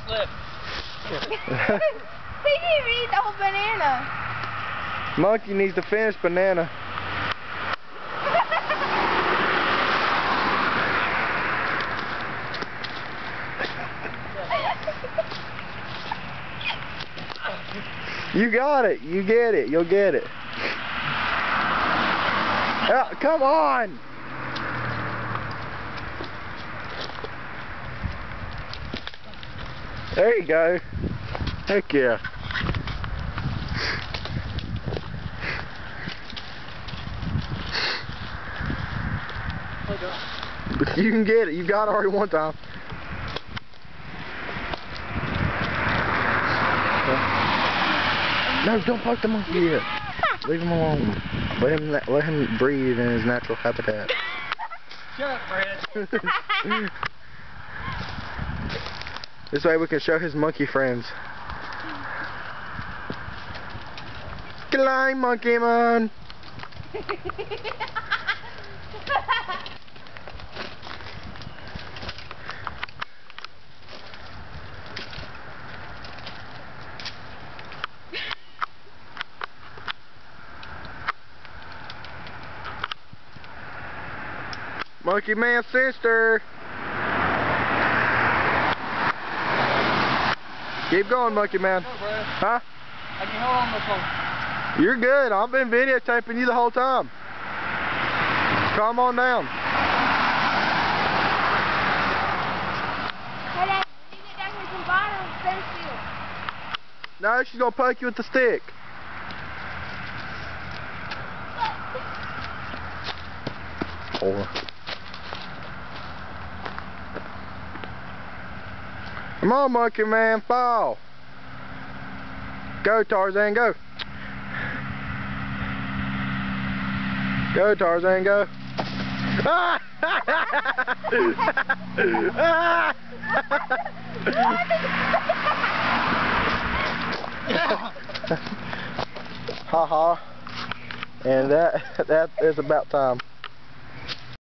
slip. He didn't even eat the whole banana. Monkey needs to finish banana. You got it. You get it. You'll get it. Come on. There you go. Heck yeah. You can get it. You got it already one time. No, don't poke the monkey yet. Leave him alone. Let him breathe in his natural habitat. Shut up, Fred. This way we can show his monkey friends. Climb, monkey man. Monkey man's sister. Keep going, monkey man. Huh? I can hold on this one. You're good. I've been videotaping you the whole time. Calm on down. Hey, Dad, you get down here some bottom fence field. No, she's gonna poke you with the stick. Poor. Come on, monkey man, fall. Go, Tarzan, go. Go, Tarzan, go. Ah! Ha ha. And that is about time.